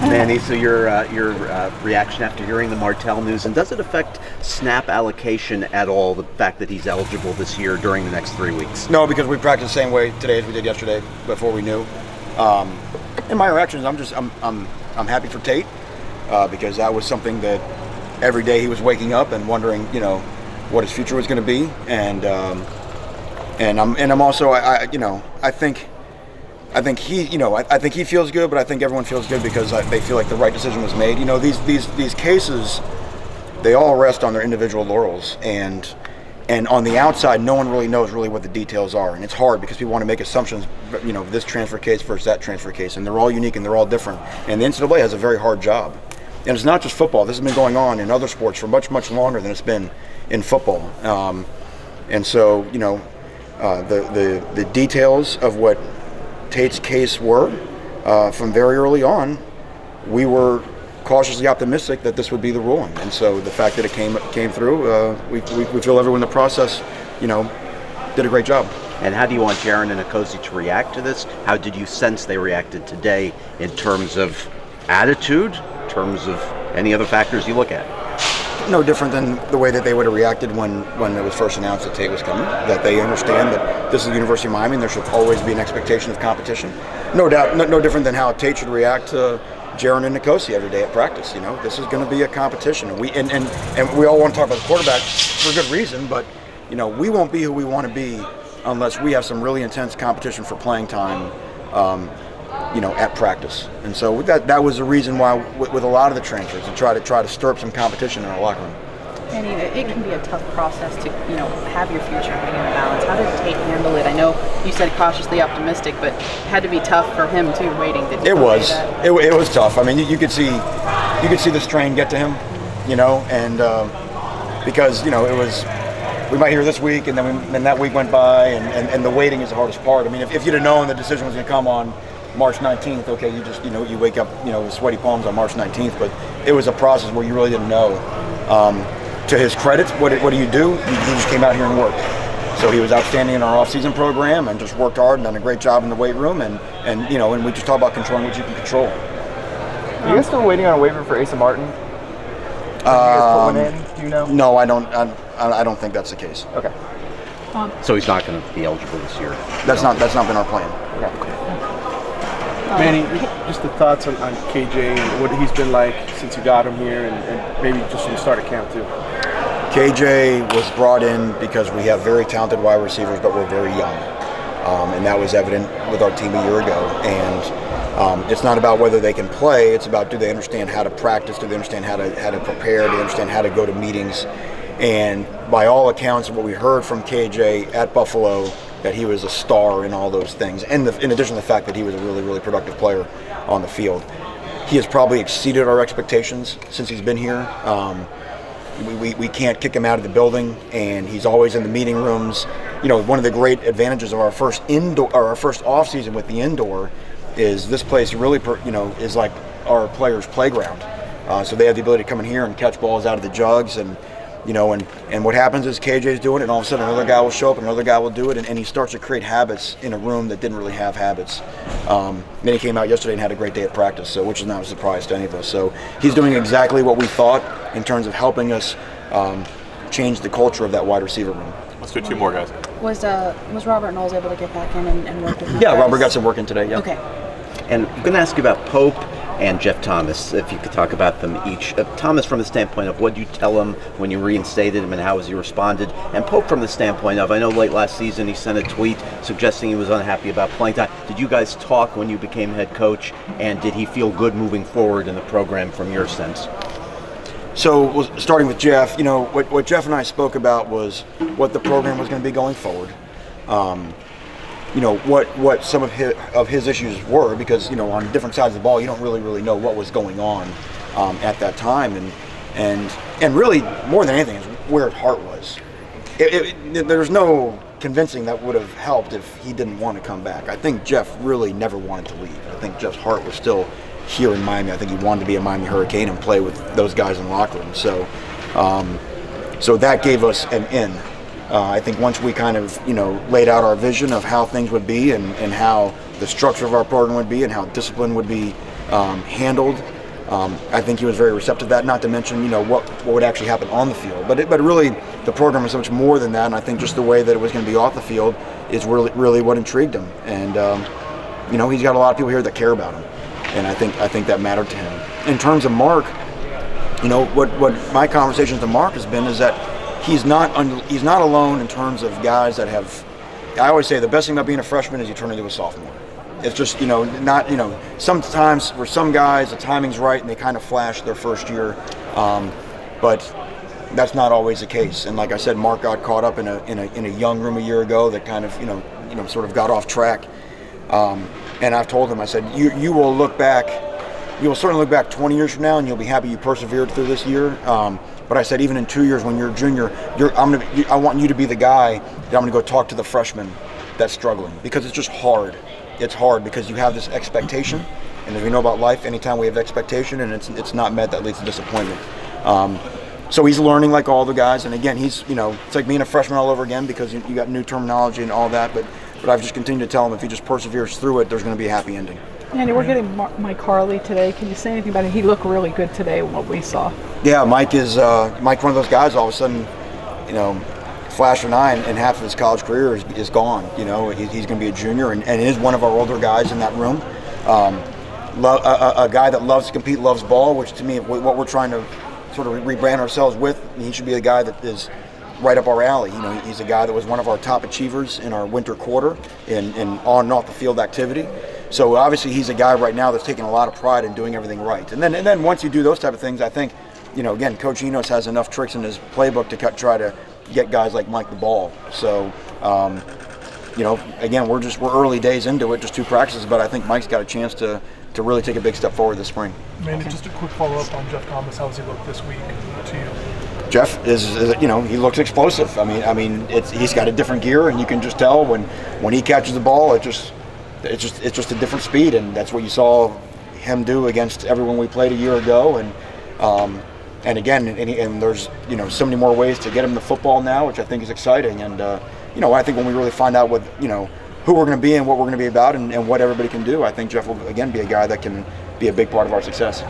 Manny, so your reaction after hearing the Martell news, and does it affect snap allocation at all, the fact that he's eligible this year during the next 3 weeks? No, because we practiced the same way today as we did yesterday before we knew. In my reactions, I'm happy for Tate because that was something that every day he was waking up and wondering, what his future was going to be, and I'm also I think he feels good, but I think everyone feels good because they feel like the right decision was made. These cases, they all rest on their individual laurels, and on the outside, no one really knows what the details are, and it's hard because people want to make assumptions. This transfer case versus that transfer case, and they're all unique and they're all different. And the NCAA has a very hard job, and it's not just football. This has been going on in other sports for much, much longer than it's been in football. And so, the details of what Tate's case were from very early on, we were cautiously optimistic that this would be the ruling, and so the fact that it came through, we feel everyone in the process, did a great job. And how do you want Jaron and Nkosi to react to this? How did you sense they reacted today in terms of attitude, in terms of any other factors you look at? No different than the way that they would have reacted when it was first announced that Tate was coming, that they understand that this is the University of Miami and there should always be an expectation of competition. No doubt, no different than how Tate should react to Jaron and Nkosi every day at practice. This is going to be a competition, and we all want to talk about the quarterback for good reason, but we won't be who we want to be unless we have some really intense competition for playing time, at practice. And so that was the reason why with a lot of the transfers, and try to stir up some competition in our locker room. And it can be a tough process to have your future hang in the balance. How did Tate handle it? I know you said cautiously optimistic, but it had to be tough for him too, waiting. It was tough. I mean, you could see the strain get to him, and because it was, we might hear this week, and then that week went by, and the waiting is the hardest part. I mean, if you'd have known the decision was going to come on March 19th, okay, you just you wake up with sweaty palms on March 19th, but it was a process where you really didn't know. To his credit, what do? He just came out here and worked. So he was outstanding in our off-season program and just worked hard and done a great job in the weight room, and we just talk about controlling what you can control. Are you guys still waiting on a waiver for Asa Martin? You guys put one in? Do you know? No, I don't think that's the case. Okay. So he's not going to be eligible this year. That's not been our plan. Okay. Manny, just the thoughts on KJ and what he's been like since you got him here, and maybe just from the start of camp too. KJ was brought in because we have very talented wide receivers, but we're very young, and that was evident with our team a year ago. And it's not about whether they can play; it's about, do they understand how to practice? Do they understand how to prepare? Do they understand how to go to meetings? And by all accounts of what we heard from KJ at Buffalo, that he was a star in all those things, and in addition to the fact that he was a really, really productive player on the field. He has probably exceeded our expectations since he's been here. We can't kick him out of the building, and he's always in the meeting rooms. One of the great advantages of our first off season with the indoor is this place really is like our players' playground. So they have the ability to come in here and catch balls out of the jugs, and what happens is KJ's doing it, and all of a sudden another guy will show up, and another guy will do it, and he starts to create habits in a room that didn't really have habits. Then he came out yesterday and had a great day at practice, which is not a surprise to any of us. So he's doing exactly what we thought in terms of helping us change the culture of that wide receiver room. Let's do two more guys. Was Robert Knowles able to get back in and work with you Yeah, guys? Robert got some work in today, yeah. Okay. And I'm going to ask you about Pope and Jeff Thomas, if you could talk about them each. Thomas, from the standpoint of what you tell him when you reinstated him and how has he responded, and Pope from the standpoint of, I know late last season he sent a tweet suggesting he was unhappy about playing time. Did you guys talk when you became head coach, and did he feel good moving forward in the program from your sense? So starting with Jeff, what Jeff and I spoke about was what the program was going to be going forward. What some of his issues were, because on different sides of the ball you don't really know what was going on at that time, and really more than anything is where his heart was. There's no convincing that would have helped if he didn't want to come back. I think Jeff really never wanted to leave. I think Jeff's heart was still here in Miami. I think he wanted to be a Miami Hurricane and play with those guys in the locker room. So that gave us an in. I think once we kind of, laid out our vision of how things would be and how the structure of our program would be and how discipline would be handled. I think he was very receptive to that, not to mention, what would actually happen on the field. But really, the program is so much more than that, and I think just the way that it was going to be off the field is really what intrigued him. And, he's got a lot of people here that care about him, and I think that mattered to him. In terms of Mark, what my conversations to Mark has been is that he's not alone in terms of guys that have. I always say the best thing about being a freshman is you turn into a sophomore. It's just, sometimes for some guys the timing's right and they kind of flash their first year, but that's not always the case. And like I said, Mark got caught up in a young room a year ago that kind of, sort of got off track. And I've told him, I said, you will certainly look back 20 years from now and you'll be happy you persevered through this year. But I said, even in 2 years when you're a junior, I want you to be the guy that I'm going to go talk to the freshman that's struggling, because it's just hard. It's hard because you have this expectation, and as we know about life, anytime we have expectation and it's not met, that leads to disappointment. So he's learning like all the guys, and again, he's it's like being a freshman all over again, because you got new terminology and all that. But I've just continued to tell him, if he just perseveres through it, there's going to be a happy ending. Andy, we're getting Mike Harley today. Can you say anything about it? He looked really good today, what we saw. Yeah, Mike is one of those guys. All of a sudden, flash of 9 and half of his college career is gone. He's going to be a junior and is one of our older guys in that room. A guy that loves to compete, loves ball, which to me, what we're trying to sort of rebrand ourselves with, he should be a guy that is right up our alley. He's a guy that was one of our top achievers in our winter quarter in on and off the field activity. So obviously he's a guy right now that's taking a lot of pride in doing everything right. And then once you do those type of things, I think, again, Coach Enos has enough tricks in his playbook to try to get guys like Mike the ball. So, again, we're early days into it, just 2 practices, but I think Mike's got a chance to really take a big step forward this spring. Manny, just a quick follow-up on Jeff Thomas. How has he looked this week to you? Jeff is he looks explosive. I mean, he's got a different gear, and you can just tell when he catches the ball, it's just a different speed, and that's what you saw him do against everyone we played a year ago. And again, and there's so many more ways to get him the football now, which I think is exciting. And I think when we really find out what who we're going to be and what we're going to be about and what everybody can do, I think Jeff will again be a guy that can be a big part of our success.